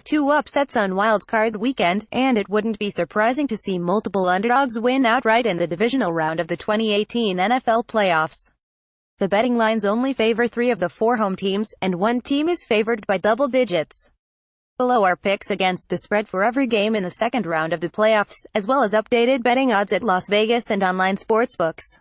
2 upsets on Wild Card weekend, and it wouldn't be surprising to see multiple underdogs win outright in the divisional round of the 2018 NFL playoffs. The betting lines only favor 3 of the 4 home teams, and 1 team is favored by double digits. Below are picks against the spread for every game in the second round of the playoffs, as well as updated betting odds at Las Vegas and online sportsbooks.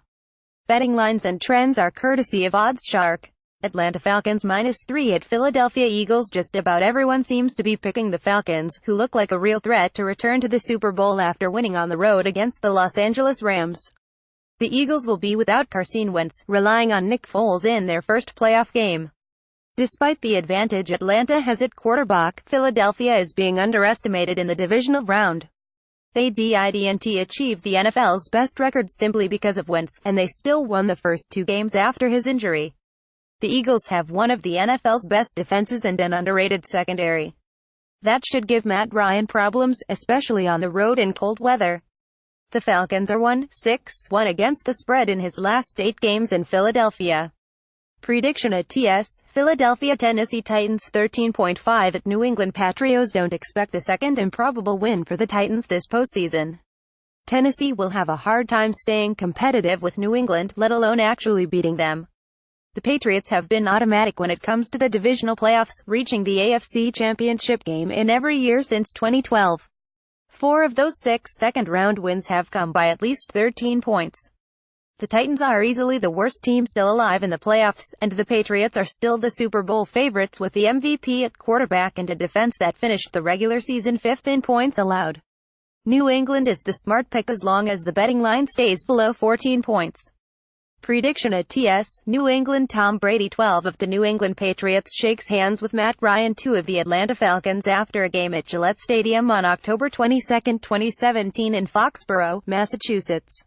Betting lines and trends are courtesy of OddsShark. Atlanta Falcons -3 at Philadelphia Eagles. Just about everyone seems to be picking the Falcons, who look like a real threat to return to the Super Bowl after winning on the road against the Los Angeles Rams. The Eagles will be without Carson Wentz, relying on Nick Foles in their first playoff game. Despite the advantage Atlanta has at quarterback, Philadelphia is being underestimated in the divisional round. They didn't achieve the NFL's best record simply because of Wentz, and they still won the first 2 games after his injury. The Eagles have one of the NFL's best defenses and an underrated secondary. That should give Matt Ryan problems, especially on the road in cold weather. The Falcons are 1-6-1 against the spread in his last 8 games in Philadelphia. Prediction ATS, Philadelphia Tennessee Titans 13.5 at New England Patriots. Don't expect a second improbable win for the Titans this postseason. Tennessee will have a hard time staying competitive with New England, let alone actually beating them. The Patriots have been automatic when it comes to the divisional playoffs, reaching the AFC Championship game in every year since 2012. 4 of those 6 second-round wins have come by at least 13 points. The Titans are easily the worst team still alive in the playoffs, and the Patriots are still the Super Bowl favorites with the MVP at quarterback and a defense that finished the regular season 5th in points allowed. New England is the smart pick as long as the betting line stays below 14 points. Prediction ATS, New England Tom Brady 12 of the New England Patriots shakes hands with Matt Ryan 2 of the Atlanta Falcons after a game at Gillette Stadium on October 22, 2017 in Foxborough, Massachusetts.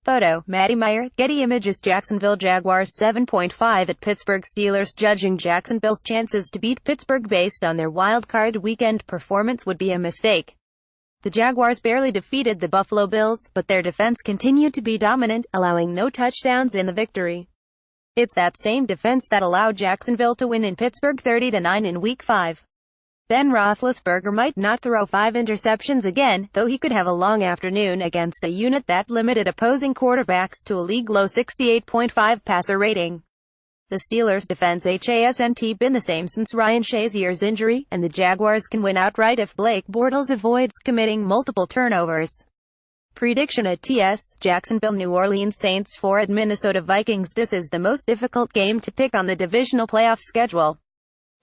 Photo, Matty Meyer, Getty Images. Jacksonville Jaguars 7.5 at Pittsburgh Steelers. Judging Jacksonville's chances to beat Pittsburgh based on their wild card weekend performance would be a mistake. The Jaguars barely defeated the Buffalo Bills, but their defense continued to be dominant, allowing no touchdowns in the victory. It's that same defense that allowed Jacksonville to win in Pittsburgh 30-9 in Week 5. Ben Roethlisberger might not throw 5 interceptions again, though he could have a long afternoon against a unit that limited opposing quarterbacks to a league-low 68.5 passer rating. The Steelers' defense hasn't been the same since Ryan Shazier's injury, and the Jaguars can win outright if Blake Bortles avoids committing multiple turnovers. Prediction ATS, Jacksonville New Orleans Saints 4 at Minnesota Vikings. This is the most difficult game to pick on the divisional playoff schedule.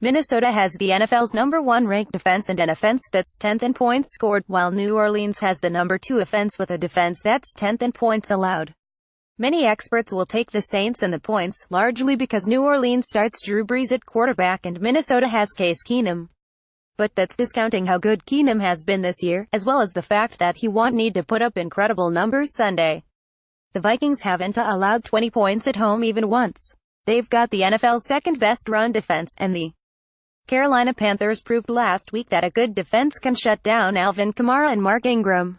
Minnesota has the NFL's number 1 ranked defense and an offense that's 10th in points scored, while New Orleans has the number 2 offense with a defense that's 10th in points allowed. Many experts will take the Saints and the points, largely because New Orleans starts Drew Brees at quarterback and Minnesota has Case Keenum. But that's discounting how good Keenum has been this year, as well as the fact that he won't need to put up incredible numbers Sunday. The Vikings haven't allowed 20 points at home even once. They've got the NFL's second-best run defense, and the Carolina Panthers proved last week that a good defense can shut down Alvin Kamara and Mark Ingram.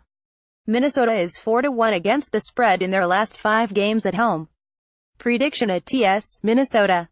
Minnesota is 4-1 against the spread in their last 5 games at home. Prediction ATS, Minnesota.